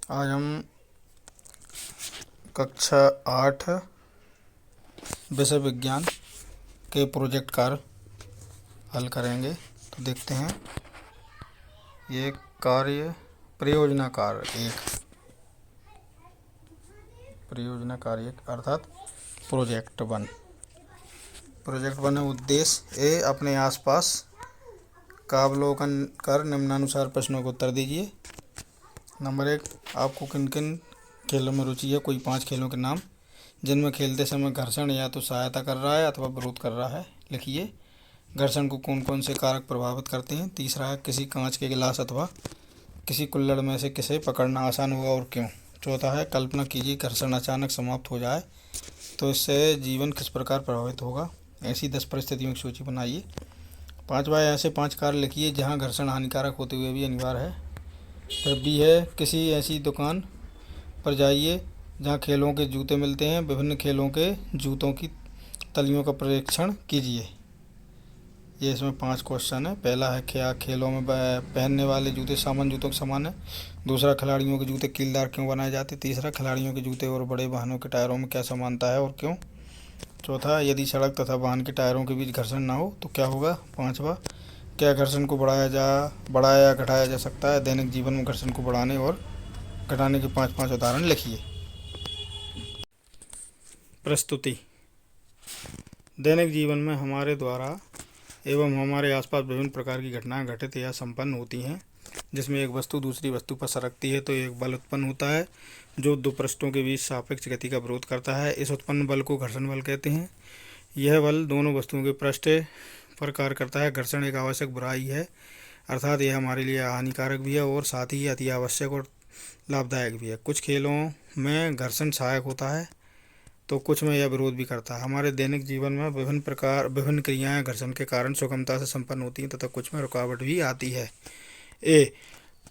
आज हम कक्षा 8 विषय विज्ञान के प्रोजेक्ट कार्य हल करेंगे। तो देखते हैं। ये कार्य परियोजना कार्य एक अर्थात प्रोजेक्ट 1। प्रोजेक्ट 1 है उद्देश्य ए, अपने आसपास का अवलोकन कर निम्नानुसार प्रश्नों को उत्तर दीजिए। नंबर 1, आपको किन किन खेलों में रुचि है? कोई 5 खेलों के नाम जिनमें खेलते समय घर्षण या तो सहायता कर रहा है अथवा विरोध कर रहा है, लिखिए। घर्षण को कौन कौन से कारक प्रभावित करते हैं? तीसरा है, किसी कांच के गिलास अथवा किसी कुल्हड़ में से किसे पकड़ना आसान होगा और क्यों? चौथा है, कल्पना कीजिए घर्षण अचानक समाप्त हो जाए तो इससे जीवन किस प्रकार प्रभावित होगा? ऐसी 10 परिस्थितियों की सूची बनाइए। पाँचवा है, ऐसे 5 कार्य लिखिए जहाँ घर्षण हानिकारक होते हुए भी अनिवार्य है। फिर बी है, किसी ऐसी दुकान पर जाइए जहाँ खेलों के जूते मिलते हैं, विभिन्न खेलों के जूतों की तलियों का परीक्षण कीजिए। ये इसमें 5 क्वेश्चन है। पहला है, क्या खेलों में पहनने वाले जूते सामान्य जूतों के समान है? दूसरा, खिलाड़ियों के जूते कीलदार क्यों बनाए जाते? तीसरा, खिलाड़ियों के जूते और बड़े वाहनों के टायरों में क्या समानता है और क्यों? चौथा, यदि सड़क तथा वाहन के टायरों के बीच घर्षण ना हो तो क्या होगा? पाँचवा, क्या घर्षण को बढ़ाया या घटाया जा सकता है? दैनिक जीवन में घर्षण को बढ़ाने और घटाने के 5 उदाहरण लिखिए। प्रस्तुति। दैनिक जीवन में हमारे द्वारा एवं हमारे आसपास विभिन्न प्रकार की घटनाएं घटित या संपन्न होती हैं, जिसमें एक वस्तु दूसरी वस्तु पर सरकती है तो एक बल उत्पन्न होता है जो 2 पृष्ठों के बीच सापेक्ष गति का विरोध करता है। इस उत्पन्न बल को घर्षण बल कहते हैं। यह बल दोनों वस्तुओं के पृष्ठ पर कार्य करता है। घर्षण एक आवश्यक बुराई है, अर्थात यह हमारे लिए हानिकारक भी है और साथ ही अति आवश्यक और लाभदायक भी है। कुछ खेलों में घर्षण सहायक होता है तो कुछ में यह विरोध भी करता है। हमारे दैनिक जीवन में विभिन्न क्रियाएं घर्षण के कारण सुगमता से संपन्न होती हैं तथा कुछ में रुकावट भी आती है। ए,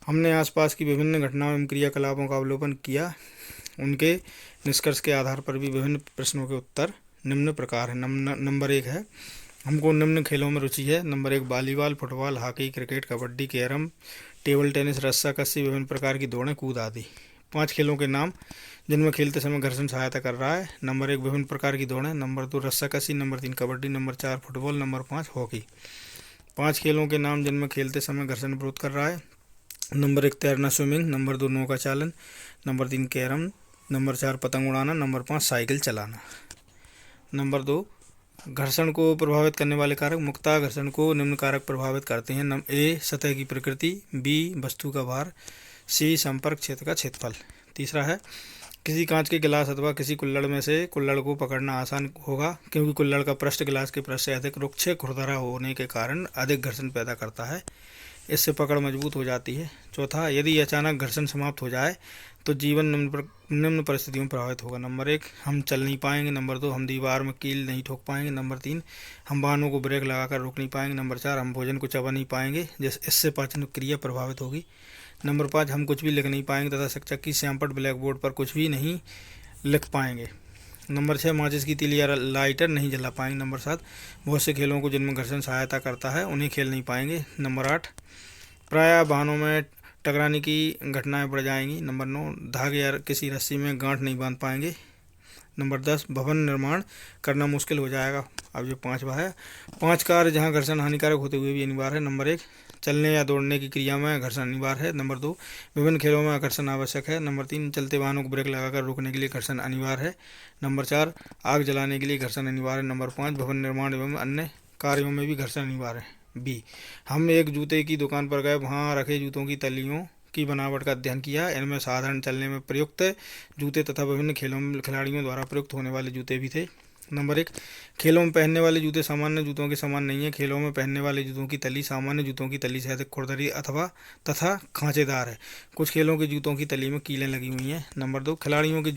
हमने आसपास की विभिन्न घटनाओं एवं क्रियाकलापों का अवलोकन किया। उनके निष्कर्ष के आधार पर भी विभिन्न प्रश्नों के उत्तर निम्न प्रकार है। नंबर 1 है, हमको निम्न खेलों में रुचि है। Number 1, volleyball, football, hockey, cricket, kabaddi, carrom, table tennis, रस्साकशी, विभिन्न प्रकार की दौड़ें, कूद आदि। 5 खेलों के नाम जिनमें खेलते समय घर्षण सहायता कर रहा है। नंबर 1, विभिन्न प्रकार की दौड़ें। नंबर 2, रस्साकशी। Number 3, kabaddi. Number 4, football. Number 5, hockey. 5 खेलों के नाम जिनमें खेलते समय घर्षण विरोध कर रहा है। नंबर 1, तैरना स्विमिंग। नंबर 2, नौका चालन। Number 3, carrom. नंबर 4, पतंग उड़ाना। नंबर 5, साइकिल चलाना। नंबर 2, घर्षण को प्रभावित करने वाले कारक। मुख्यतः घर्षण को निम्न कारक प्रभावित करते हैं। ए, सतह की प्रकृति। बी, वस्तु का भार। सी, संपर्क क्षेत्र का क्षेत्रफल। तीसरा है, किसी कांच के गिलास अथवा किसी कुल्हड़ में से कुल्हड़ को पकड़ना आसान होगा क्योंकि कुल्हड़ का पृष्ठ गिलास के पृष्ठ से अधिक रुक्ष खुरदरा होने के कारण अधिक घर्षण पैदा करता है। इससे पकड़ मजबूत हो जाती है। चौथा, यदि अचानक घर्षण समाप्त हो जाए तो जीवन निम्न परिस्थितियों में प्रभावित होगा। नंबर 1, हम चल नहीं पाएंगे। नंबर 2, हम दीवार में कील नहीं ठोक पाएंगे। नंबर 3, हम वाहनों को ब्रेक लगाकर रोक नहीं पाएंगे। नंबर 4, हम भोजन को चबा नहीं पाएंगे, इससे पाचन क्रिया प्रभावित होगी। नंबर 5, हम कुछ भी लिख नहीं पाएंगे तथा शिक्षक की श्यामपट ब्लैक बोर्ड पर कुछ भी नहीं लिख पाएंगे। नंबर 6, माचिस की तीली या लाइटर नहीं जला पाएंगे। नंबर 7, बहुत से खेलों को जिनमें घर्षण सहायता करता है उन्हें खेल नहीं पाएंगे। नंबर 8, प्रायः वाहनों में टकराने की घटनाएं बढ़ जाएंगी। नंबर 9, धागे या किसी रस्सी में गांठ नहीं बांध पाएंगे। नंबर 10, भवन निर्माण करना मुश्किल हो जाएगा। अब ये 5वां है, 5 कार्य जहां घर्षण हानिकारक होते हुए भी अनिवार्य है। नंबर 1, चलने या दौड़ने की क्रिया में घर्षण अनिवार्य है। नंबर 2, विभिन्न खेलों में घर्षण आवश्यक है। नंबर 3, चलते वाहनों को ब्रेक लगाकर रोकने के लिए घर्षण अनिवार्य है। नंबर 4, आग जलाने के लिए घर्षण अनिवार्य है। नंबर 5, भवन निर्माण एवं अन्य कार्यों में भी घर्षण अनिवार्य है। बी, हम एक जूते की दुकान पर गए, वहाँ रखे जूतों की तलियों की बनावट का अध्ययन किया। इनमें साधारण चलने में प्रयुक्त जूते तथा विभिन्न खेलों में खिलाड़ियों द्वारा प्रयुक्त होने वाले जूते भी थे। नंबर 1, खेलों में पहनने वाले जूते सामान्य जूतों के समान नहीं है। खेलों में पहनने वाले जूतों की तली सामान्य जूतों की तली से अधिक खुरदरी तथा खांचेदार है। कुछ खेलों के जूतों की तली में कीलें लगी हुई हैं। नंबर 2, खिलाड़ियों के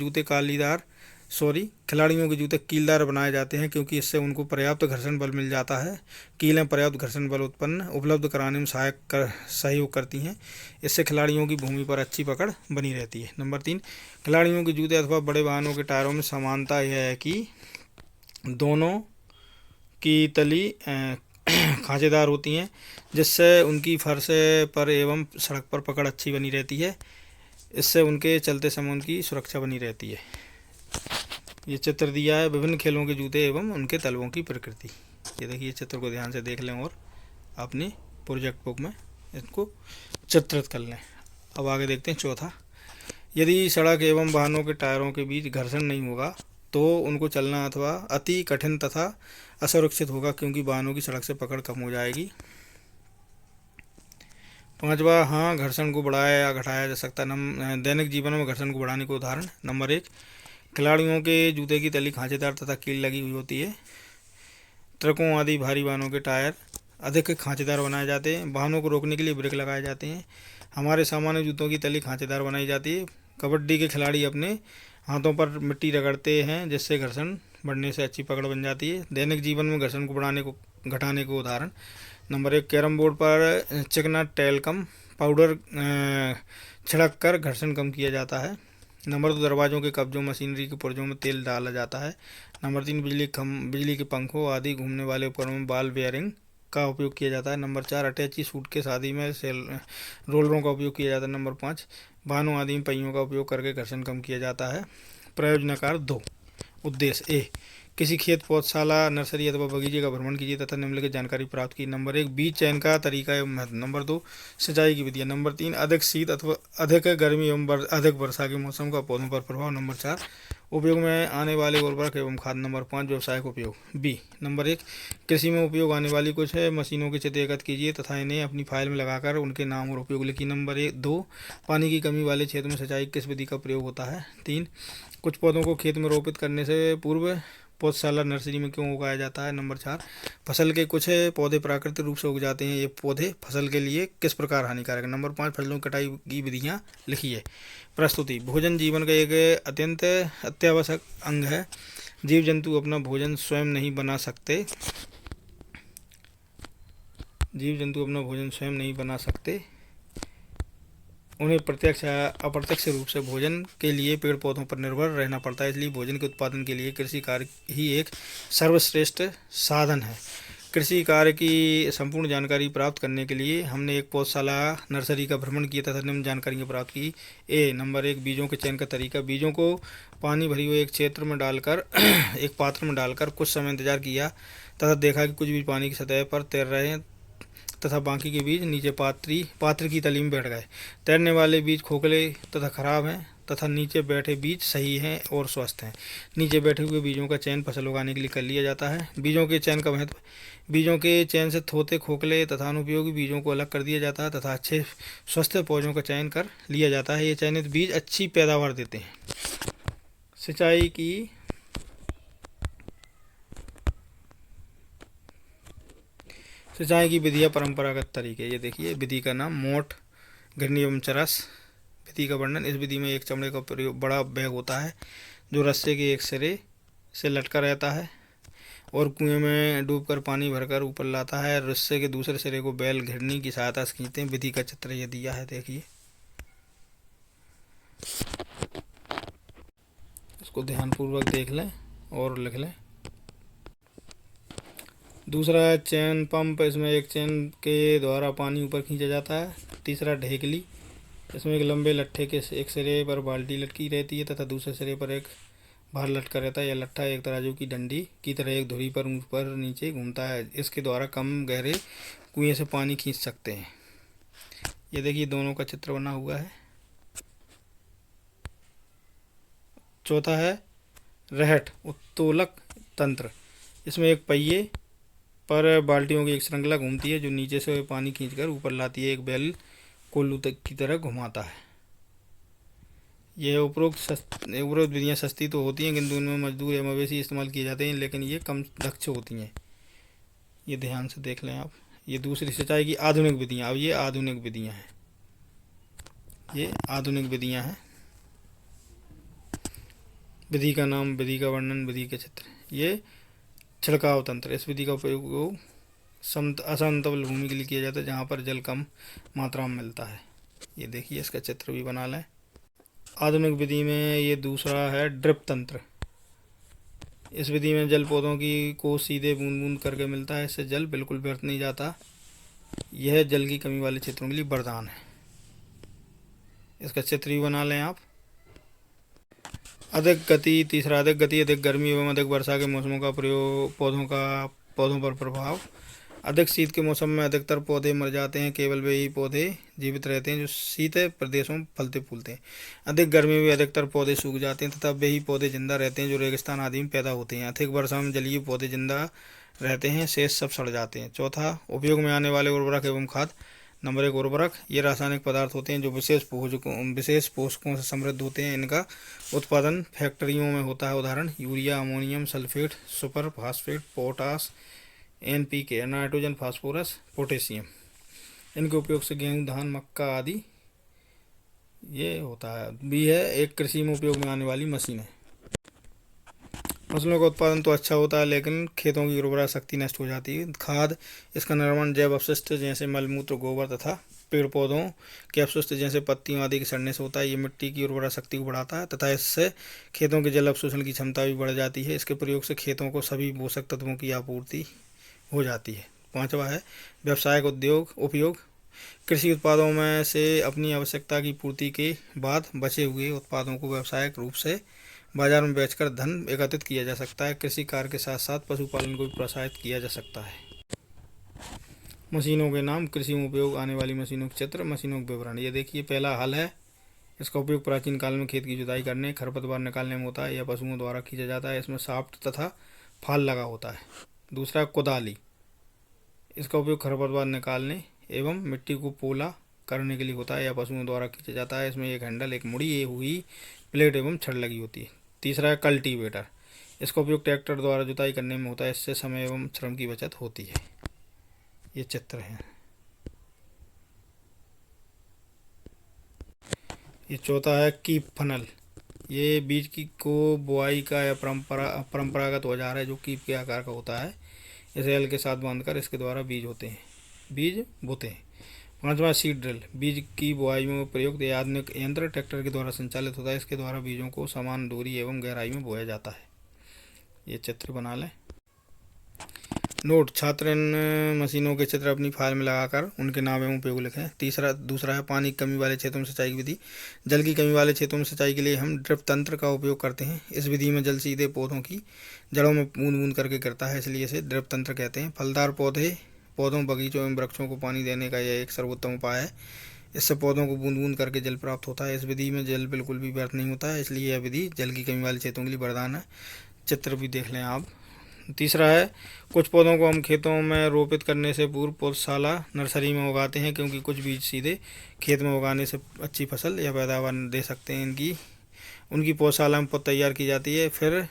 जूते कीलदार बनाए जाते हैं क्योंकि इससे उनको पर्याप्त घर्षण बल मिल जाता है। कीलें पर्याप्त घर्षण बल उपलब्ध कराने में सहयोग करती हैं। इससे खिलाड़ियों की भूमि पर अच्छी पकड़ बनी रहती है। नंबर 3, खिलाड़ियों के जूते अथवा बड़े वाहनों के टायरों में समानता यह है कि दोनों की तली खांचेदार होती हैं जिससे उनकी फर्श पर एवं सड़क पर पकड़ अच्छी बनी रहती है। इससे उनके चलते समय उनकी सुरक्षा बनी रहती है। ये चित्र दिया है विभिन्न खेलों के जूते एवं उनके तलवों की प्रकृति। ये देखिए चित्र को ध्यान से देख लें और अपनी प्रोजेक्ट बुक में इसको चित्रित कर लें। अब आगे देखते हैं चौथा। यदि सड़क एवं वाहनों के टायरों के बीच घर्षण नहीं होगा तो उनको चलना अथवा अति कठिन तथा असुरक्षित होगा, क्योंकि वाहनों की सड़क से पकड़ कम हो जाएगी। पांचवा, हाँ घर्षण को बढ़ाया या घटाया जा सकता है। दैनिक जीवन में घर्षण को बढ़ाने के उदाहरण। नंबर 1, खिलाड़ियों के जूते की तली खांचेदार तथा कील लगी हुई होती है। ट्रकों आदि भारी वाहनों के टायर अधिक खांचेदार बनाए जाते हैं। वाहनों को रोकने के लिए ब्रेक लगाए जाते हैं। हमारे सामान्य जूतों की तली खांचेदार बनाई जाती है। कबड्डी के खिलाड़ी अपने हाथों पर मिट्टी रगड़ते हैं, जिससे घर्षण बढ़ने से अच्छी पकड़ बन जाती है। दैनिक जीवन में घर्षण को घटाने को उदाहरण। नंबर 1, कैरम बोर्ड पर चिकना टेल्कम पाउडर छिड़क कर घर्षण कम किया जाता है। नंबर 2, दरवाजों के कब्जों मशीनरी के पुर्जों में तेल डाला जाता है। नंबर 3, बिजली के पंखों आदि घूमने वाले उपकरणों में बॉल बेयरिंग का उपयोग किया जाता है। नंबर 4, अटैची सूटकेस आदि में रोलरों का उपयोग किया जाता है। नंबर 5, वाहनों आदि में पहियों का उपयोग करके घर्षण कम किया जाता है। प्रयोजनकार 2। उद्देश्य। ए, किसी खेत, पौधशाला, नर्सरी अथवा बगीचे का भ्रमण कीजिए तथा निम्नलिखित जानकारी प्राप्त की। नंबर 1, बीज चयन का तरीका एवं महत्व। नंबर 2, सिंचाई की विधियाँ। नंबर 3, अधिक शीत अथवा अधिक गर्मी एवं अधिक वर्षा के मौसम का पौधों पर प्रभाव। नंबर 4, उपयोग में आने वाले उर्वरक एवं खाद। नंबर 5, व्यावसायिक उपयोग। बी, नंबर 1, कृषि में उपयोग आने वाली कुछ मशीनों के चित्र एकत्र कीजिए तथा इन्हें अपनी फाइल में लगाकर उनके नाम और उपयोग लिखिए। नंबर 2, पानी की कमी वाले क्षेत्र में सिंचाई किस विधि का प्रयोग होता है। 3, कुछ पौधों को खेत में रोपित करने से पूर्व पौधशाला नर्सरी में क्यों उगाया जाता है। नंबर 4, फसल के कुछ पौधे प्राकृतिक रूप से उग जाते हैं, ये पौधे फसल के लिए किस प्रकार हानिकारक है। नंबर 5, फसलों की कटाई की विधियाँ लिखिए। प्रस्तुति। भोजन जीवन का एक अत्यंत अत्यावश्यक अंग है। जीव जंतु अपना भोजन स्वयं नहीं बना सकते। उन्हें प्रत्यक्ष या अप्रत्यक्ष रूप से भोजन के लिए पेड़ पौधों पर निर्भर रहना पड़ता है। इसलिए भोजन के उत्पादन के लिए कृषि कार्य ही एक सर्वश्रेष्ठ साधन है। कृषि कार्य की संपूर्ण जानकारी प्राप्त करने के लिए हमने एक पौधशाला नर्सरी का भ्रमण किया तथा निम्न जानकारी प्राप्त की। ए, नंबर 1, बीजों के चयन का तरीका। बीजों को पानी भरी हुए एक क्षेत्र में डालकर एक पात्र में डालकर कुछ समय इंतजार किया तथा देखा कि कुछ बीज पानी की सतह पर तैर रहे हैं तथा बाकी के बीज नीचे पात्र की तली में बैठ गए। तैरने वाले बीज खोखले तथा खराब हैं तथा नीचे बैठे बीज सही हैं और स्वस्थ हैं। नीचे बैठे हुए बीजों का चयन फसल उगाने के लिए कर लिया जाता है। बीजों के चयन का महत्व। बीजों के चयन से थोथे, खोखले तथा अनुपयोगी बीजों को अलग कर दिया जाता है तथा अच्छे स्वस्थ पौधों का चयन कर लिया जाता है। ये चयनित बीज अच्छी पैदावार देते हैं। सिंचाई की विधियाँ। परंपरागत तरीके। ये देखिए विधि का नाम मोट, घिरनी एवं चरस। विधि का वर्णन। इस विधि में एक चमड़े का प्रयोग बड़ा बैग होता है जो रस्से के एक सिरे से लटका रहता है और कुएं में डूबकर पानी भरकर ऊपर लाता है। रस्से के दूसरे सिरे को बैल घिरनी की सहायता से खींचते हैं। विधि का चित्र ये दिया है, देखिए इसको ध्यानपूर्वक देख लें और लिख लें। दूसरा है चैन पंप। इसमें एक चैन के द्वारा पानी ऊपर खींचा जाता है। तीसरा ढेकली। इसमें एक लंबे लट्ठे के एक सिरे पर बाल्टी लटकी रहती है तथा दूसरे सिरे पर एक भार लटका रहता है। यह लट्ठा एक तराजू की डंडी की तरह एक धुरी पर ऊपर नीचे घूमता है। इसके द्वारा कम गहरे कुएं से पानी खींच सकते हैं। ये देखिए दोनों का चित्र बना हुआ है। चौथा है रहट उत्तोलक तंत्र। इसमें एक पहिए पर बाल्टियों की एक श्रृंखला घूमती है जो नीचे से पानी खींचकर ऊपर लाती है। एक बैल कोल्लू तक की तरह घुमाता है। यह उपरोक्त विधियाँ सस्ती तो होती हैं किंतु उनमें मजदूर या मवेशी इस्तेमाल किए जाते हैं, लेकिन ये कम दक्ष होती हैं। ये ध्यान से देख लें आप। ये दूसरी सिंचाई की आधुनिक विधियाँ। अब ये आधुनिक विधियाँ हैं। विधि का नाम, विधि का वर्णन, विधि के चित्र। ये छिड़काव तंत्र। इस विधि का उपयोग असमतल भूमि के लिए किया जाता है जहाँ पर जल कम मात्रा में मिलता है। ये देखिए इसका चित्र भी बना लें। आधुनिक विधि में ये दूसरा है ड्रिप तंत्र। इस विधि में जल पौधों को सीधे बूंद बूंद करके मिलता है। इससे जल बिल्कुल व्यर्थ नहीं जाता। यह जल की कमी वाले क्षेत्रों के लिए वरदान है। इसका चित्र भी बना लें आप। अधिक गति, तीसरा अधिक गति, अधिक गर्मी एवं अधिक वर्षा के मौसमों का प्रयोग, पौधों पर प्रभाव। अधिक शीत के मौसम में अधिकतर पौधे मर जाते हैं, केवल वे ही पौधे जीवित रहते हैं जो शीत प्रदेशों में फलते फूलते हैं। अधिक गर्मी में अधिकतर पौधे सूख जाते हैं तथा वे ही पौधे जिंदा रहते हैं जो रेगिस्तान आदि में पैदा होते हैं। अधिक वर्षा में जलीय पौधे जिंदा रहते हैं, शेष सब सड़ जाते हैं। चौथा, उपयोग में आने वाले उर्वरक एवं खाद। नंबर 1, उर्वरक। ये रासायनिक पदार्थ होते हैं जो विशेष पोषकों से समृद्ध होते हैं। इनका उत्पादन फैक्ट्रियों में होता है। उदाहरण urea, ammonium sulphate, super phosphate, potash, NPK, nitrogen, phosphorus, potassium. इनके उपयोग से गेहूँ, धान, मक्का आदि ये होता है। बी है, एक कृषि में उपयोग में आने वाली मशीन है। फसलों का उत्पादन तो अच्छा होता है लेकिन खेतों की उर्वरा शक्ति नष्ट हो जाती है। खाद, इसका निर्माण जैव अपशिष्ट जैसे मलमूत्र, गोबर तथा पेड़ पौधों के अपशिष्ट जैसे पत्तियों आदि के सड़ने से होता है। ये मिट्टी की उर्वरा शक्ति को बढ़ाता है तथा इससे खेतों के जल अवशोषण की क्षमता भी बढ़ जाती है। इसके प्रयोग से खेतों को सभी पोषक तत्वों की आपूर्ति हो जाती है। 5वां है, व्यावसायिक उपयोग। कृषि उत्पादों में से अपनी आवश्यकता की पूर्ति के बाद बचे हुए उत्पादों को व्यावसायिक रूप से बाजार में बेचकर धन एकत्रित किया जा सकता है। कृषि कार्य के साथ साथ पशुपालन को भी प्रोत्साहित किया जा सकता है। मशीनों के नाम, कृषि में उपयोग आने वाली मशीनों के चित्र, मशीनों के विवरण। ये देखिए, पहला हल है। इसका उपयोग प्राचीन काल में खेत की जुताई करने, खरपतवार निकालने में होता है। यह पशुओं द्वारा खींचा जाता है। इसमें शाफ्ट तथा फाल लगा होता है। दूसरा, कुदाली। इसका उपयोग खरपतवार निकालने एवं मिट्टी को पोला करने के लिए होता है। यह पशुओं द्वारा खींचा जाता है। इसमें एक हैंडल, एक मुड़ी हुई प्लेट एवं छड़ लगी होती है। तीसरा है कल्टीवेटर। इसका उपयोग ट्रैक्टर द्वारा जुताई करने में होता है। इससे समय एवं श्रम की बचत होती है। ये चित्र है। ये चौथा है कीप फनल। ये बीज की को बुआई का या परंपरागत औजार है जो कीप के आकार का होता है। इसे हल के साथ बांधकर इसके द्वारा बीज बोते हैं। 5वां, सीड ड्रिल। बीज की बुआई में प्रयुक्त आधुनिक यंत्र ट्रैक्टर के द्वारा संचालित होता है। इसके द्वारा बीजों को समान दूरी एवं गहराई में बोया जाता है। ये चित्र बना लें। नोट, छात्र इन मशीनों के चित्र अपनी फाइल में लगाकर उनके नाम एवं उपयोग लिखें। दूसरा है, पानी की कमी वाले क्षेत्रों में सिंचाई की विधि। जल की कमी वाले क्षेत्रों में सिंचाई के लिए हम ड्रिप तंत्र का उपयोग करते हैं। इस विधि में जल सीधे पौधों की जड़ों में बूंद बूंद करके गिरता है, इसलिए इसे ड्रिप तंत्र कहते हैं। फलदार पौधों, बगीचों एवं वृक्षों को पानी देने का यह एक सर्वोत्तम उपाय है। इससे पौधों को बूंद बूंद करके जल प्राप्त होता है। इस विधि में जल बिल्कुल भी व्यर्थ नहीं होता है, इसलिए यह विधि जल की कमी वाले क्षेत्रों के लिए वरदान है। चित्र भी देख लें आप। तीसरा है, कुछ पौधों को हम खेतों में रोपित करने से पूर्व पौधशाला, नर्सरी में उगाते हैं क्योंकि कुछ बीज सीधे खेत में उगाने से अच्छी फसल या पैदावार दे सकते हैं। उनकी पौधशाला में पौध तैयार की जाती है, फिर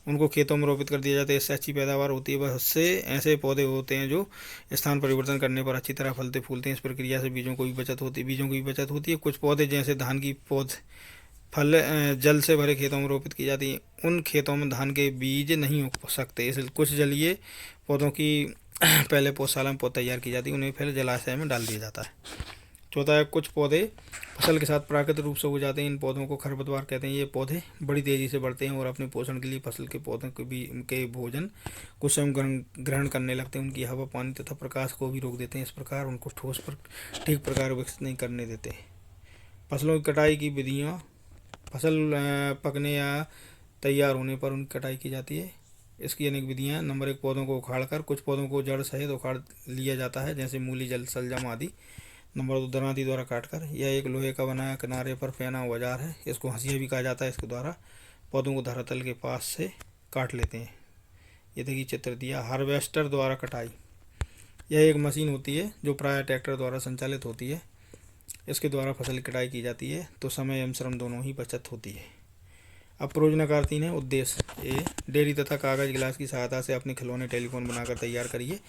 उनको खेतों में रोपित कर दिया जाता है। इससे अच्छी पैदावार होती है। बहुत से ऐसे पौधे होते हैं जो स्थान परिवर्तन करने पर अच्छी तरह फलते फूलते हैं। इस प्रक्रिया से बीजों की भी बचत होती है। कुछ पौधे जैसे धान की पौध जल से भरे खेतों में रोपित की जाती है। उन खेतों में धान के बीज नहीं हो सकते, इसलिए कुछ जलीय पौधों की पहले पौधशाला में पौध तैयार की जाती है, उन्हें फिर जलाशय में डाल दिया जाता है। चौथा है, कुछ पौधे फसल के साथ प्राकृतिक रूप से हो जाते हैं। इन पौधों को खरपतवार कहते हैं। ये पौधे बड़ी तेजी से बढ़ते हैं और अपने पोषण के लिए फसल के पौधों के भोजन को स्वयं ग्रहण करने लगते हैं। उनकी हवा, पानी तथा प्रकाश को भी रोक देते हैं। इस प्रकार उनको ठोस पर ठीक प्रकार विकसित नहीं करने देते। फसलों की कटाई की विधियाँ। फसल पकने या तैयार होने पर उनकी कटाई की जाती है। इसकी अनेक विधियाँ हैं। नंबर 1, पौधों को उखाड़कर। कुछ पौधों को जड़ सहित उखाड़ लिया जाता है, जैसे मूली, शलजम आदि। नंबर 2, दरांती द्वारा काटकर। यह एक लोहे का बनाया किनारे पर फेना औजार है। इसको हंसिया भी कहा जाता है। इसके द्वारा पौधों को धरातल के पास से काट लेते हैं। ये देखिए चित्र दिया। हार्वेस्टर द्वारा कटाई। यह एक मशीन होती है जो प्रायः ट्रैक्टर द्वारा संचालित होती है। इसके द्वारा फसल की कटाई की जाती है तो समय एवं श्रम दोनों ही बचत होती है। अब परियोजना 3 है, उद्देश्य। ए, डेयरी तथा कागज गिलास की सहायता से अपने खिलौने टेलीफोन बनाकर तैयार करिए।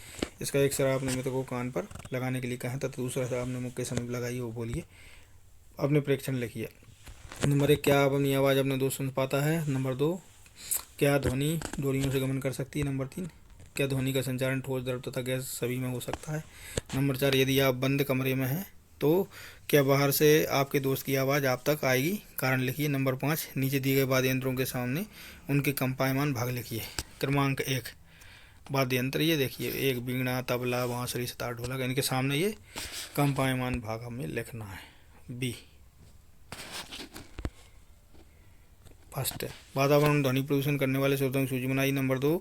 इसका एक सिरा अपने मित्र को कान पर लगाने के लिए कहें तथा दूसरा सिरा अपने मुख के समीप लगाइए, वो बोलिए। अपने प्रेक्षण लिखिए। नंबर 1, क्या आप अपनी आवाज़ अपने दोस्त सुन पाता है। नंबर 2, क्या ध्वनि डोरियों से गमन कर सकती है। नंबर 3, क्या ध्वनि का संचारण ठोस, द्रव तथा गैस सभी में हो सकता है। नंबर 4, यदि आप बंद कमरे में हैं तो क्या बाहर से आपके दोस्त की आवाज़ आप तक आएगी। कारण लिखिए। नंबर 5, नीचे दिए गए वाद्य यंत्रों के सामने उनके कंपायमान भाग लिखिए। क्रमांक 1, वाद्य यंत्र। ये देखिए, 1 बीणा, तबला, बांसुरी, सितार, ढोलक। इनके सामने ये कंपायमान भाग हमें लिखना है। बी, फर्स्ट, वातावरण ध्वनि प्रदूषण करने वाले स्रोतों की सूची बनाई। नंबर 2,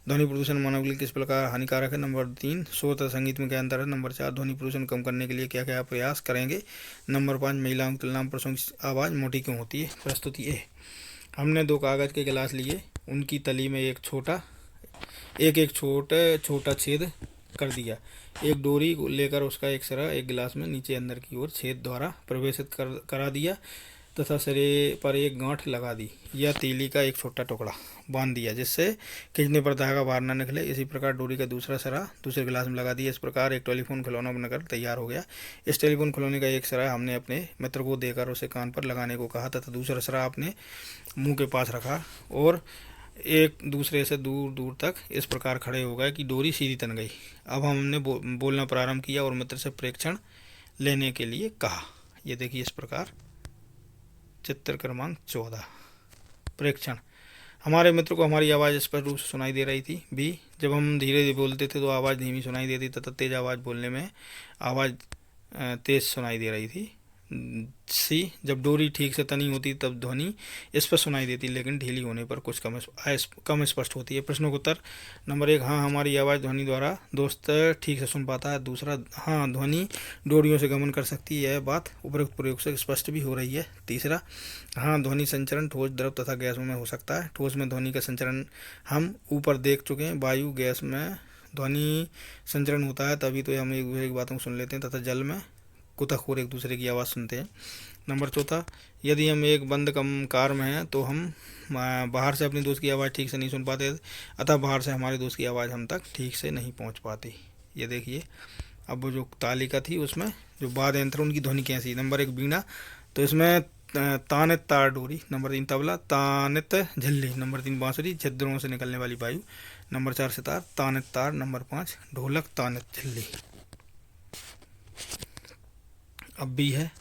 ध्वनि प्रदूषण मानव के लिए किस प्रकार हानिकारक है। नंबर 3, शोर तथा संगीत में क्या अंतर है। नंबर 4, ध्वनि प्रदूषण कम करने के लिए क्या क्या प्रयास करेंगे। नंबर 5, महिलाओं की तुलना में पुरुषों की आवाज़ मोटी क्यों होती है। प्रस्तुति ए। हमने 2 कागज़ के गिलास लिए, उनकी तली में एक छोटा छेद कर दिया। एक डोरी लेकर उसका एक सिरा एक गिलास में नीचे अंदर की ओर छेद द्वारा प्रवेशित करा दिया तथा सिरे पर एक गांठ लगा दी या तीली का एक छोटा टुकड़ा बांध दिया, जिससे खींचने पर धागा बाहर न निकले। इसी प्रकार डोरी का दूसरा सिरा दूसरे गिलास में लगा दिया। इस प्रकार एक टेलीफोन खिलौना बनकर तैयार हो गया। इस टेलीफोन खिलौने का एक सिरा हमने अपने मित्र को देकर उसे कान पर लगाने को कहा तथा दूसरा सिरा अपने मुंह के पास रखा और एक दूसरे से दूर दूर तक इस प्रकार खड़े हो गए कि डोरी सीधी तन गई। अब हमने बोलना प्रारंभ किया और मित्र से प्रेक्षण लेने के लिए कहा। ये देखिए इस प्रकार चित्र क्रमांक 14। प्रेक्षण। हमारे मित्र को हमारी आवाज़ स्पष्ट रूप से सुनाई दे रही थी। बी, जब हम धीरे धीरे बोलते थे तो आवाज़ धीमी सुनाई देती तथा तेज आवाज़ बोलने में आवाज़ तेज सुनाई दे रही थी। सी, जब डोरी ठीक से तनी होती तब ध्वनि स्पष्ट सुनाई देती, लेकिन ढीली होने पर कुछ कम स्पष्ट होती है। प्रश्नों का उत्तर। नंबर 1, हाँ, हमारी आवाज़ ध्वनि द्वारा दोस्त ठीक से सुन पाता है। दूसरा, हाँ, ध्वनि डोरियों से गमन कर सकती है। यह बात उपरोक्त प्रयोग से स्पष्ट भी हो रही है। तीसरा, हाँ, ध्वनि संचरण ठोस, द्रव तथा गैसों में हो सकता है। ठोस में ध्वनि का संचरण हम ऊपर देख चुके हैं। वायु, गैस में ध्वनि संचरण होता है, तभी तो हम एक दूसरे की बातों को सुन लेते हैं तथा जल में गुताखोर एक दूसरे की आवाज़ सुनते हैं। नंबर 4, यदि हम एक बंद कार में हैं तो हम बाहर से अपने दोस्त की आवाज़ ठीक से नहीं सुन पाते, अतः बाहर से हमारे दोस्त की आवाज़ हम तक ठीक से नहीं पहुंच पाती। ये देखिए, अब वो जो तालिका थी उसमें जो वाद्य यंत्र उनकी ध्वनि कैसी। नंबर 1, बीणा, तो इसमें तानित तार डोरी। नंबर 3, तबला, तानित झिल्ली। नंबर 3, बांसुरी, छिद्रों से निकलने वाली वायु। नंबर 4, सितार, तानित तार। नंबर 5, ढोलक, तानित झिल्ली। अब बी है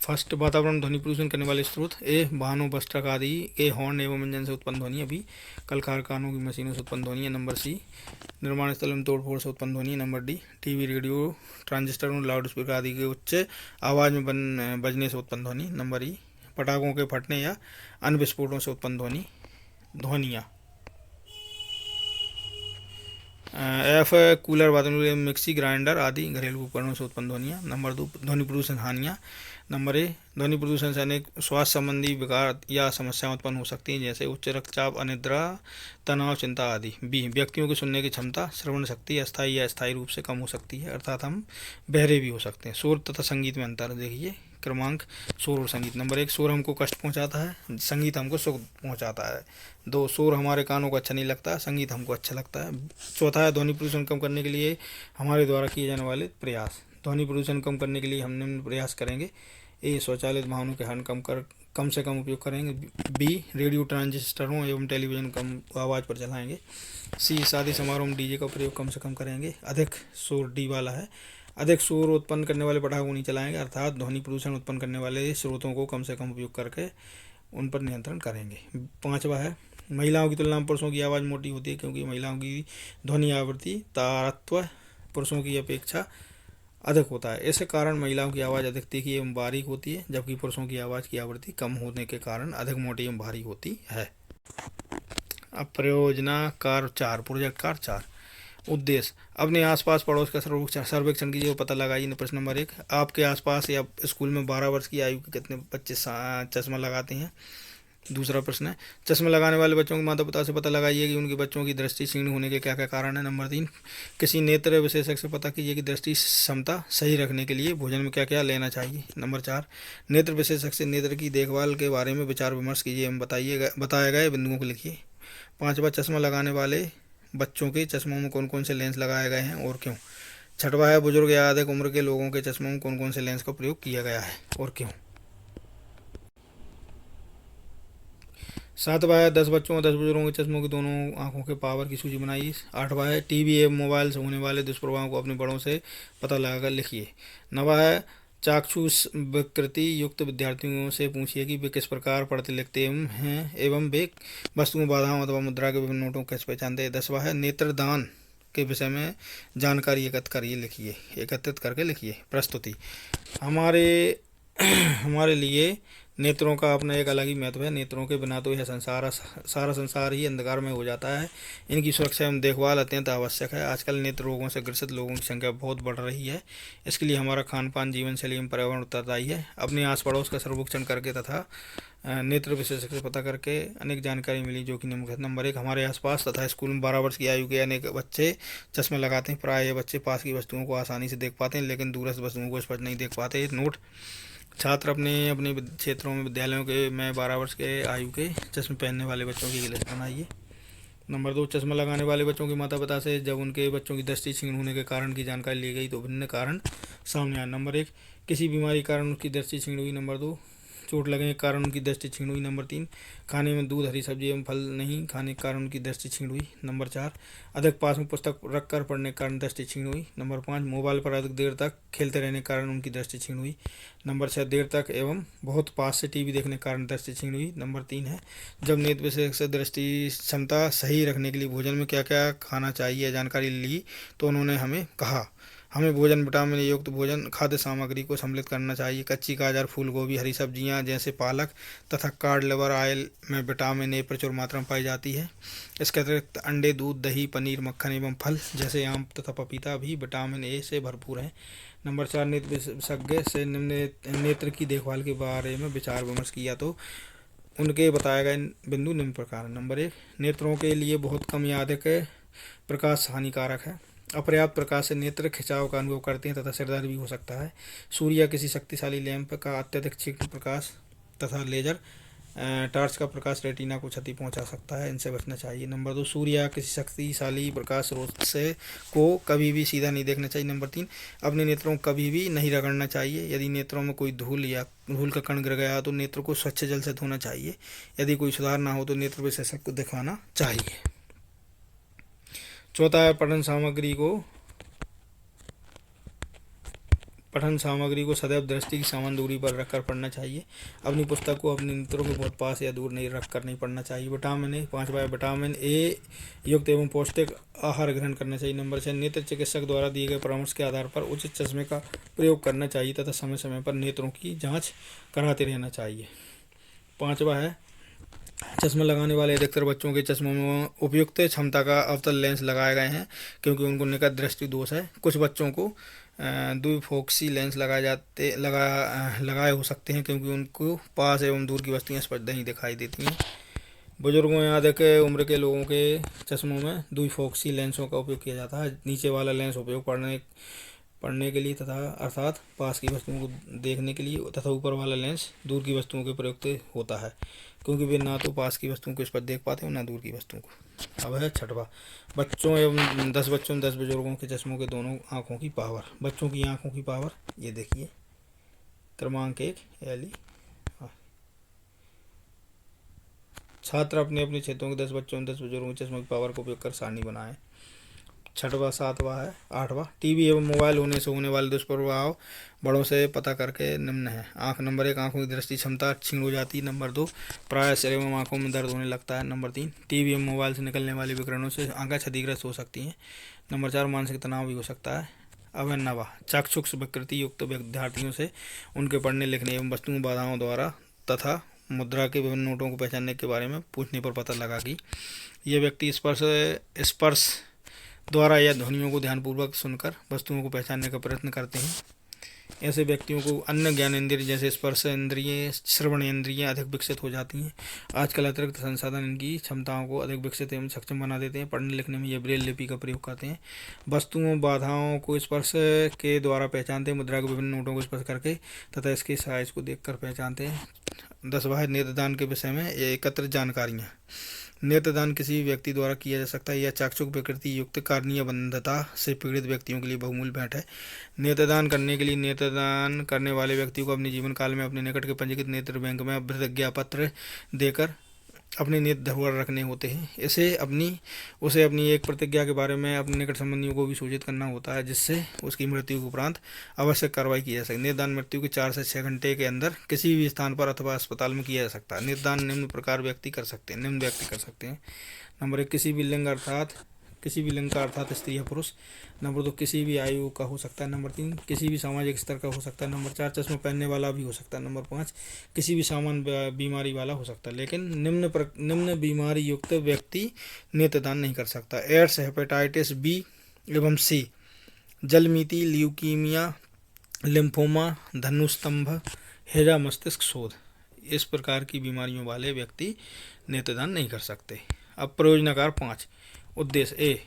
फर्स्ट, वातावरण ध्वनि प्रदूषण करने वाले स्रोत। ए, वाहनों, बस, ट्रक आदि के हॉर्न एवं इंजन से उत्पन्न ध्वनि। बी, कल कारखानों की मशीनों से उत्पन्न ध्वनि है। नंबर सी, निर्माण स्थल में तोड़फोड़ से उत्पन्न ध्वनि है। Number D, TV, radio, transistor और लाउड स्पीकर आदि के उच्च आवाज़ में बजने से उत्पन्न ध्वनि। नंबर ई, पटाखों के फटने या अन्य विस्फोटों से उत्पन्न ध्वनियाँ। एफ, कूलर, वातानुकूलित मिक्सी ग्राइंडर आदि घरेलू उपकरणों से उत्पन्न ध्वनियाँ। नंबर 2, ध्वनि प्रदूषण हानियाँ। नंबर ए, ध्वनि प्रदूषण से अनेक स्वास्थ्य संबंधी विकार या समस्याएं उत्पन्न हो सकती हैं, जैसे उच्च रक्तचाप, अनिद्रा, तनाव, चिंता आदि। बी, व्यक्तियों की सुनने की क्षमता, श्रवण शक्ति अस्थायी या स्थायी रूप से कम हो सकती है, अर्थात हम बहरे भी हो सकते हैं। शोर तथा संगीत में अंतर देखिए क्रमांक। शोर और संगीत। नंबर 1, शोर हमको कष्ट पहुंचाता है, संगीत हमको सुख पहुंचाता है। 2, शोर हमारे कानों को अच्छा नहीं लगता, संगीत हमको अच्छा लगता है। चौथा है, ध्वनि प्रदूषण कम करने के लिए हमारे द्वारा किए जाने वाले प्रयास। ध्वनि प्रदूषण कम करने के लिए हम निम्न प्रयास करेंगे। ए, स्वचालित वाहनों के हॉर्न कम से कम उपयोग करेंगे। बी, रेडियो, ट्रांजिस्टरों एवं टेलीविज़न कम आवाज़ पर चलाएंगे। सी, शादी समारोह में डीजे का प्रयोग कम से कम करेंगे। अधिक शोर, डी वाला है, अधिक शोर उत्पन्न करने वाले पटाखों नहीं चलाएंगे, अर्थात ध्वनि प्रदूषण उत्पन्न करने वाले स्रोतों को कम से कम उपयोग करके उन पर नियंत्रण करेंगे। 5वां है, महिलाओं की तुलना में पुरुषों की आवाज़ मोटी होती है, क्योंकि महिलाओं की ध्वनि आवृत्ति तारत्व पुरुषों की अपेक्षा अधिक होता है। इस कारण महिलाओं की आवाज़ अधिक तीखी एवं बारीक होती है, जबकि पुरुषों की आवाज़ की आवृत्ति कम होने के कारण अधिक मोटी एवं भारी होती है। अब परियोजना कार 4, प्रोजेक्ट कार 4। उद्देश्य, अपने आसपास पड़ोस का सर्वेक्षण कीजिए और पता लगाइए। प्रश्न नंबर 1, आपके आसपास या स्कूल में 12 वर्ष की आयु के कितने बच्चे चश्मा लगाते हैं। दूसरा प्रश्न है, चश्मा लगाने वाले बच्चों के माता पिता से पता लगाइए कि उनके बच्चों की दृष्टि क्षीण होने के क्या क्या कारण है। नंबर 3, किसी नेत्र विशेषज्ञ से पता कीजिए कि दृष्टि क्षमता सही रखने के लिए भोजन में क्या क्या लेना चाहिए। नंबर 4, नेत्र विशेषज्ञ से नेत्र की देखभाल के बारे में विचार विमर्श कीजिए एवं बताए गए बिंदुओं को लिखिए। 5वां, चश्मा लगाने वाले बच्चों के चश्मों में कौन कौन से लेंस लगाए गए हैं और क्यों। 6वां है, बुजुर्ग या अधिक उम्र के लोगों के चश्मों में कौन कौन से लेंस का प्रयोग किया गया है और क्यों। 7वां है, 10 बच्चों और 10 बुजुर्गों के चश्मों की दोनों आंखों के पावर की सूची बनाइए। 8वां है, टीवी एवं मोबाइल से होने वाले दुष्प्रभावों को अपने बड़ों से पता लगाकर लिखिए। 9वां है, चाक्षुष विकृति युक्त विद्यार्थियों से पूछिए कि वे किस प्रकार पढ़ते लिखते हैं एवं वे वस्तुओं, बाधाओं अथवा मुद्रा के विभिन्न नोटों को कैसे पहचानते हैं। 10वां है, नेत्रदान के विषय में जानकारी एकत्रित करके लिखिए। प्रस्तुति, हमारे लिए नेत्रों का अपना एक अलग ही महत्व है। नेत्रों के बिना तो यह सारा संसार ही अंधकार में हो जाता है। इनकी सुरक्षा एवं देखभाल अत्यंत आवश्यक है। आजकल नेत्र रोगों से ग्रसित लोगों की संख्या बहुत बढ़ रही है। इसके लिए हमारा खान पान, जीवन शैली एवं पर्यावरण उत्तरदायी है। अपने आस पड़ोस का सर्वेक्षण करके तथा नेत्र विशेषज्ञ से पता करके अनेक जानकारी मिली, जो कि निम्नलिखित। नंबर 1, हमारे आसपास तथा स्कूल में 12 वर्ष की आयु के अनेक बच्चे चश्मे लगाते हैं। प्राय ये बच्चे पास की वस्तुओं को आसानी से देख पाते हैं, लेकिन दूरस्थ वस्तुओं को स्पष्ट नहीं देख पाते। नोट: छात्र अपने अपने क्षेत्रों में विद्यालयों के में 12 वर्ष के आयु के चश्मे पहनने वाले बच्चों की लिस्ट बनाइए। नंबर 2, चश्मा लगाने वाले बच्चों के माता पिता से जब उनके बच्चों की दृष्टि क्षीण होने के कारण की जानकारी ली गई तो भिन्न कारण सामने आए। नंबर 1, किसी बीमारी के कारण उनकी दृष्टि क्षीण हुई। नंबर 2, चोट लगने के कारण उनकी दृष्टि क्षीण हुई। नंबर 3, खाने में दूध, हरी सब्जी एवं फल नहीं खाने के कारण उनकी दृष्टि क्षीण हुई। नंबर 4, अधिक पास में पुस्तक रखकर पढ़ने के कारण दृष्टि क्षीण हुई। नंबर 5, मोबाइल पर अधिक देर तक खेलते रहने के कारण उनकी दृष्टि क्षीण हुई। नंबर 6, देर तक एवं बहुत पास से टीवी देखने के कारण दृष्टि क्षीण हुई। नंबर 3 है, जब नेत्र विशेषज्ञ से दृष्टि क्षमता सही रखने के लिए भोजन में क्या क्या खाना चाहिए जानकारी ली तो उन्होंने हमें कहा, हमें भोजन विटामिन युक्त भोजन खाद्य सामग्री को सम्मिलित करना चाहिए। कच्ची गाजर, फूल गोभी, हरी सब्जियां जैसे पालक तथा कॉड लिवर ऑयल में विटामिन ए प्रचुर मात्रा में पाई जाती है। इसके अतिरिक्त अंडे, दूध, दही, पनीर, मक्खन एवं फल जैसे आम तथा पपीता भी विटामिन ए से भरपूर हैं। नंबर 4, नेत्र विशेषज्ञ से नेत्र की देखभाल के बारे में विचार विमर्श किया तो उनके बताए गए बिंदु निम्न प्रकार। नंबर 1, नेत्रों के लिए बहुत कम या अधिक प्रकाश हानिकारक है। अपर्याप्त प्रकाश से नेत्र खिंचाव का अनुभव करते हैं तथा सिरदर्द भी हो सकता है। सूर्य या किसी शक्तिशाली लैंप का अत्यधिक तीक्ष्ण प्रकाश तथा लेजर टॉर्च का प्रकाश रेटिना को क्षति पहुंचा सकता है, इनसे बचना चाहिए। नंबर 2, सूर्य या किसी शक्तिशाली प्रकाश स्रोत से को कभी भी सीधा नहीं देखना चाहिए। नंबर 3, अपने नेत्रों को कभी भी नहीं रगड़ना चाहिए। यदि नेत्रों में कोई धूल का कण गिर गया तो नेत्र को स्वच्छ जल से धोना चाहिए। यदि कोई सुधार ना हो तो नेत्र विशेषज्ञ को दिखाना चाहिए। चौथा है, पठन सामग्री को सदैव दृष्टि की समान दूरी पर रखकर पढ़ना चाहिए। अपनी पुस्तक को अपने नेत्रों के बहुत पास या दूर नहीं रखकर नहीं पढ़ना चाहिए। विटामिन ए, 5वां, विटामिन ए युक्त एवं पौष्टिक आहार ग्रहण करना चाहिए। नंबर 6, नेत्र चिकित्सक द्वारा दिए गए परामर्श के आधार पर उचित चश्मे का प्रयोग करना चाहिए तथा समय समय पर नेत्रों की जाँच कराते रहना चाहिए। 5वां है, चश्मा लगाने वाले अधिकतर बच्चों के चश्मों में उपयुक्त क्षमता का अवतल लेंस लगाए गए हैं क्योंकि उनको निकट दृष्टि दोष है। कुछ बच्चों को द्विफोक्सी लेंस लगाए हो सकते हैं क्योंकि उनको पास एवं दूर की वस्तुएं स्पष्ट नहीं दिखाई देती हैं। बुजुर्गों या अधिक उम्र के लोगों के चश्मों में द्विफोक्सी लेंसों का उपयोग किया जाता है। नीचे वाला लेंस उपयोग पढ़ने के लिए तथा अर्थात पास की वस्तुओं को देखने के लिए तथा ऊपर वाला लेंस दूर की वस्तुओं के प्रयुक्त होता है क्योंकि वे ना तो पास की वस्तुओं को स्पष्ट देख पाते हैं ना दूर की वस्तुओं को। अब है 6वां, बच्चों एवं 10 बच्चों 10 बुजुर्गों के चश्मों के दोनों आँखों की पावर। बच्चों की आँखों की पावर ये देखिए, क्रमांक 1 एली। छात्र अपने अपने क्षेत्रों के 10 बच्चों 10 बुजुर्गों के चश्मों की पावर को उपयोग कर सारणी बनाएं। 6वां 7वां है 8वां, टीवी एवं मोबाइल होने से होने वाले दुष्प्रभाव बड़ों से पता करके निम्न है। नंबर 1, आंखों की दृष्टि क्षमता क्षीण हो जाती है। नंबर 2, प्राय सिर एवं आंखों में दर्द होने लगता है। नंबर 3, टीवी एवं मोबाइल से निकलने वाले विकिरणों से आंखें क्षतिग्रस्त हो सकती हैं। नंबर 4, मानसिक तनाव भी हो सकता है। अब है 9वां, चाक्षुष विकृति युक्त विद्यार्थियों से उनके पढ़ने लिखने एवं वस्तुओं बाधाओं द्वारा तथा मुद्रा के विभिन्न नोटों को पहचानने के बारे में पूछने पर पता लगा कि ये व्यक्ति स्पर्श द्वारा या ध्वनियों को ध्यानपूर्वक सुनकर वस्तुओं को पहचानने का प्रयत्न करते हैं। ऐसे व्यक्तियों को अन्य ज्ञान इंद्रिय जैसे स्पर्श इंद्रिय, श्रवण इंद्रिय अधिक विकसित हो जाती हैं। आजकल अतिरिक्त संसाधन इनकी क्षमताओं को अधिक विकसित एवं सक्षम बना देते हैं। पढ़ने लिखने में ये ब्रेल लिपि का प्रयोग करते हैं। वस्तुओं बाधाओं को स्पर्श के द्वारा पहचानते हैं। मुद्रा के विभिन्न नोटों को स्पर्श करके तथा इसके साइज को देखकर पहचानते हैं। 10वां है, नेत्रदान के विषय में एकत्रित जानकारियाँ। नेत्रदान किसी भी व्यक्ति द्वारा किया जा सकता है। यह चाक्षुष विकृति युक्त कार्नीय बंधता से पीड़ित व्यक्तियों के लिए बहुमूल्य भेंट है। नेत्रदान करने के लिए नेत्रदान करने वाले व्यक्ति को अपने जीवन काल में अपने निकट के पंजीकृत नेत्र बैंक में प्रतिज्ञा पत्र देकर अपने नेत्र धरोहर रखने होते हैं। उसे अपनी एक प्रतिज्ञा के बारे में अपने निकट संबंधियों को भी सूचित करना होता है जिससे उसकी मृत्यु के उपरांत आवश्यक कार्रवाई की जा सके। नेत्रदान मृत्यु के 4 से 6 घंटे के अंदर किसी भी स्थान पर अथवा अस्पताल में किया जा सकता है। नेत्रदान निम्न व्यक्ति कर सकते हैं। नंबर 1, किसी भी लिंग अर्थात किसी भी लिंग का अर्थात स्त्री या पुरुष। नंबर 2, किसी भी आयु का हो सकता है। नंबर 3, किसी भी सामाजिक स्तर का हो सकता है। नंबर 4, चश्मा पहनने वाला भी हो सकता है। नंबर 5, किसी भी सामान्य बीमारी वाला हो सकता है, लेकिन निम्न बीमारी युक्त व्यक्ति नेत्रदान नहीं कर सकता। एड्स, हेपेटाइटिस बी एवं सी, जलमीति, ल्यूकीमिया, लिम्फोमा, धनुस्तंभ, हैजा मस्तिष्क शोध, इस प्रकार की बीमारियों वाले व्यक्ति नेत्रदान नहीं कर सकते। अब प्रयोजनाकार 5 उद्देश्य। ए,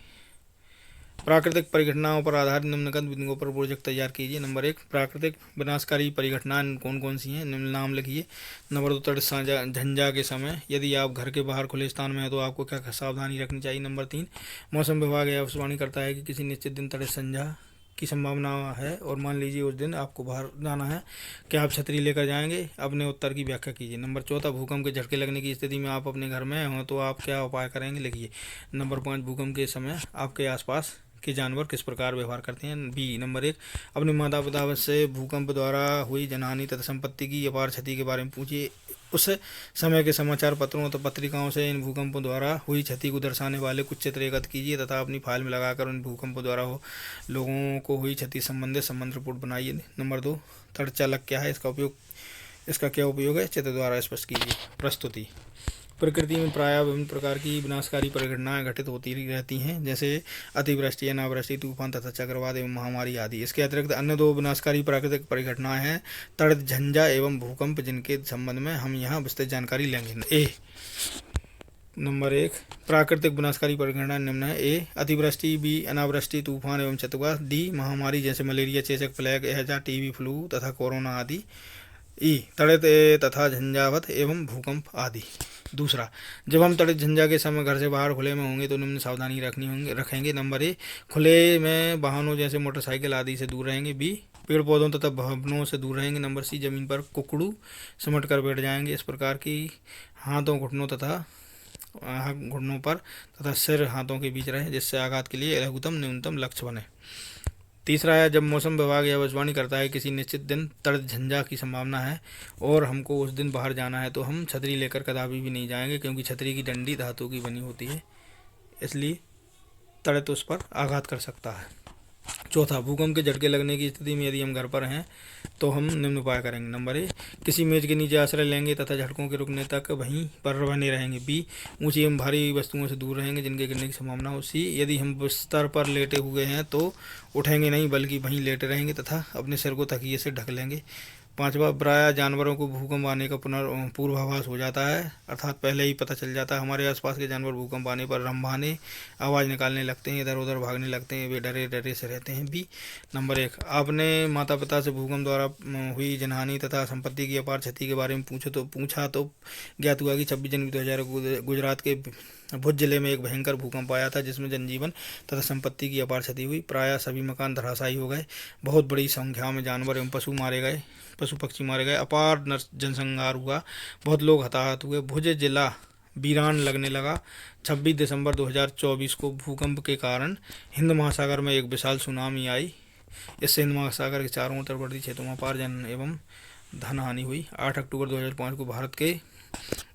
प्राकृतिक परिघटनाओं पर आधारित निम्नलिखित बिंदुओं पर प्रोजेक्ट तैयार कीजिए। नंबर 1, प्राकृतिक विनाशकारी परिघटनाएं कौन कौन सी हैं, निम्न नाम लिखिए। नंबर 2, तट झंझा के समय यदि आप घर के बाहर खुले स्थान में हैं तो आपको क्या सावधानी रखनी चाहिए। नंबर 3, मौसम विभाग यह भविष्यवाणी करता है कि किसी निश्चित दिन तट झंझा की संभावना है और मान लीजिए उस दिन आपको बाहर जाना है, क्या आप छतरी लेकर जाएंगे? अपने उत्तर की व्याख्या कीजिए। नंबर 14, भूकंप के झटके लगने की स्थिति में आप अपने घर में हों तो आप क्या उपाय करेंगे, लिखिए। नंबर 5, भूकंप के समय आपके आसपास के जानवर किस प्रकार व्यवहार करते हैं। बी, नंबर 1, अपने माता पिता से भूकंप द्वारा हुई जनहानि तथा संपत्ति की अपार क्षति के बारे में पूछिए। उस समय के समाचार पत्रों तथा पत्रिकाओं से इन भूकंपों द्वारा हुई क्षति को दर्शाने वाले कुछ चित्र एकत्र कीजिए तथा अपनी फाइल में लगाकर उन भूकंपों द्वारा लोगों को हुई क्षति संबंधित संबंध रिपोर्ट बनाइए। नंबर 2, तड़चालक क्या है, इसका क्या उपयोग है, चित्र द्वारा स्पष्ट कीजिए। प्रस्तुति। प्रकृति में प्रायः विभिन्न प्रकार की विनाशकारी परिघटनाएं घटित होती रहती हैं, जैसे अतिवृष्टि, अनावृष्टि, तूफान तथा चक्रवात एवं महामारी आदि। इसके अतिरिक्त अन्य 2 विनाशकारी प्राकृतिक परिघटनाएं हैं, तड़ित झंझा एवं भूकंप, जिनके संबंध में हम यहाँ विस्तृत जानकारी लेंगे। ए, नंबर 1, प्राकृतिक विनाशकारी परिघटना निम्न है। ए, अतिवृष्टि। बी, अनावृष्टि, तूफान एवं चक्रवात। डी, महामारी जैसे मलेरिया, चेचक, प्लेग, हैजा, टीबी, फ्लू तथा कोरोना आदि। ई, तड़ित तथा झंझावत एवं भूकंप आदि। दूसरा, जब हम तड़ित झंझा के समय घर से बाहर खुले में होंगे तो निम्न सावधानी रखेंगे। नंबर 1, खुले में वाहनों जैसे मोटरसाइकिल आदि से दूर रहेंगे। बी, पेड़ पौधों तथा भवनों से दूर रहेंगे। नंबर सी, जमीन पर कुकड़ू सिमट कर बैठ जाएंगे। इस प्रकार की हाथों घुटनों पर तथा सिर हाथों के बीच रहे, जिससे आघात के लिए लघुतम न्यूनतम लक्ष्य बने। तीसरा है, जब मौसम विभाग यह भविष्यवाणी करता है किसी निश्चित दिन तड़ित झंझा की संभावना है और हमको उस दिन बाहर जाना है तो हम छतरी लेकर कदापि भी नहीं जाएंगे, क्योंकि छतरी की डंडी धातु की बनी होती है, इसलिए तड़ित उस पर आघात कर सकता है। चौथा, भूकंप के झटके लगने की स्थिति में यदि हम घर पर हैं तो हम निम्न उपाय करेंगे। नंबर 1, किसी मेज के नीचे आश्रय लेंगे तथा झटकों के रुकने तक वहीं पर बने रहेंगे। बी, ऊंची एवं भारी वस्तुओं से दूर रहेंगे जिनके गिरने की संभावना हो। सी, यदि हम बिस्तर पर लेटे हुए हैं तो उठेंगे नहीं बल्कि वहीं लेटे रहेंगे तथा अपने सिर को तकिए से ढक लेंगे। 5वां, प्रायः जानवरों को भूकंप आने का पूर्वाभास हो जाता है, अर्थात पहले ही पता चल जाता है। हमारे आसपास के जानवर भूकंप आने पर रंभाने, आवाज़ निकालने लगते हैं, इधर उधर भागने लगते हैं, वे डरे डरे से रहते हैं। बी, नंबर 1, आपने माता पिता से भूकंप द्वारा हुई जनहानि तथा संपत्ति की अपार क्षति के बारे में पूछा तो ज्ञात हुआ कि 26 जनवरी 2000 गुजरात के भुज जिले में एक भयंकर भूकंप आया था, जिसमें जनजीवन तथा संपत्ति की अपार क्षति हुई। प्रायः सभी मकान धराशायी हो गए, बहुत बड़ी संख्या में जानवर एवं पशु पक्षी मारे गए, अपार जनसंहार हुआ, बहुत लोग हताहत हुए, भुज जिला वीरान लगने लगा। 26 दिसंबर 2024 को भूकंप के कारण हिंद महासागर में एक विशाल सुनामी आई। इससे हिंद महासागर के चारों उत्तरवर्ती क्षेत्रों में अपार जन एवं धन हानि हुई। 8 अक्टूबर 2005 को भारत के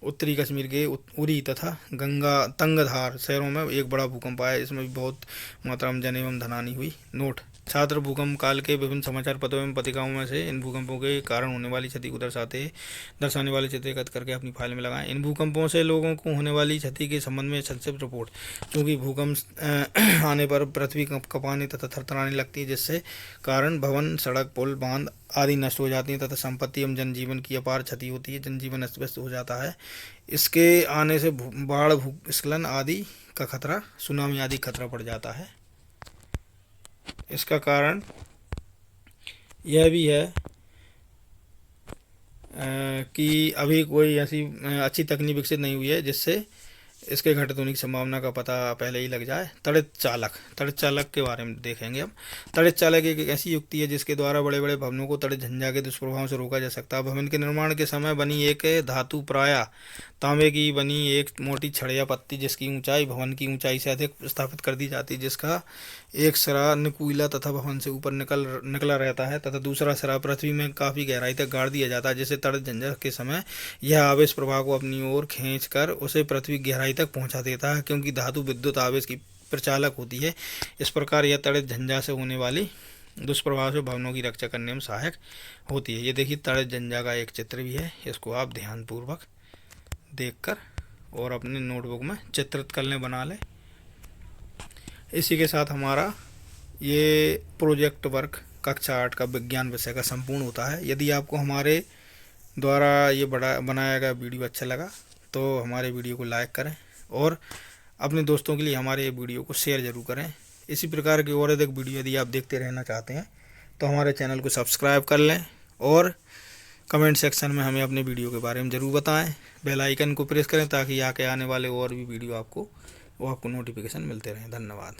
उत्तरी कश्मीर के उरी तथा तंगधार शहरों में एक बड़ा भूकंप आया, इसमें भी बहुत मात्रा में जन एवं धनहानि हुई। नोट, छात्र भूकंप काल के विभिन्न समाचार पत्रों एवं पत्रिकाओं में से इन भूकंपों के कारण होने वाली क्षति को दर्शाने वाले चित्र एकत्र करके अपनी फाइल में लगाएं। इन भूकंपों से लोगों को होने वाली क्षति के संबंध में संक्षिप्त रिपोर्ट। क्योंकि भूकंप आने पर पृथ्वी कँपाने तथा थरथराने लगती है, जिससे कारण भवन, सड़क, पुल, बांध आदि नष्ट हो जाती हैं तथा संपत्ति एवं जनजीवन की अपार क्षति होती है, जनजीवन अस्त व्यस्त हो जाता है। इसके आने से बाढ़, भूस्खलन आदि का खतरा, सुनामी आदि खतरा पड़ जाता है। इसका कारण यह भी है कि अभी कोई ऐसी अच्छी तकनीक विकसित नहीं हुई है जिससे इसके घटित होने की संभावना का पता पहले ही लग जाए। तड़ित चालक के बारे में देखेंगे अब। तड़ित चालक एक ऐसी युक्ति है जिसके द्वारा बड़े बड़े भवनों को तड़ित झंझा के दुष्प्रभाव से रोका जा सकता है। भवन के निर्माण के समय बनी एक धातु, प्रायः तांबे की बनी एक मोटी छड़ या पत्ती, जिसकी ऊंचाई भवन की ऊंचाई से अधिक स्थापित कर दी जाती है, जिसका एक सिरा नुकीला तथा भवन से ऊपर निकला रहता है तथा दूसरा सिरा पृथ्वी में काफ़ी गहराई तक गाड़ दिया जाता है, जिससे तड़ित झंझा के समय यह आवेश प्रवाह को अपनी ओर खींचकर उसे पृथ्वी गहराई तक पहुंचा देता है। क्योंकि धातु विद्युत आवेश की प्रचालक होती है। इस प्रकार यह तड़ित झंझा से होने वाली दुष्प्रभाव से भवनों की रक्षा करने में सहायक होती है। ये देखिए तड़ित झंझा का एक चित्र भी है, इसको आप ध्यानपूर्वक देखकर और अपने नोटबुक में चित्रित कर लें, बना लें। इसी के साथ हमारा ये प्रोजेक्ट वर्क कक्षा 8 का विज्ञान विषय का संपूर्ण होता है। यदि आपको हमारे द्वारा ये बनाया गया वीडियो अच्छा लगा तो हमारे वीडियो को लाइक करें और अपने दोस्तों के लिए हमारे ये वीडियो को शेयर ज़रूर करें। इसी प्रकार की और अधिक वीडियो यदि आप देखते रहना चाहते हैं तो हमारे चैनल को सब्सक्राइब कर लें और कमेंट सेक्शन में हमें अपने वीडियो के बारे में ज़रूर बताएं। बेल आइकन को प्रेस करें ताकि आगे आने वाले और भी वीडियो आपको नोटिफिकेशन मिलते रहें। धन्यवाद।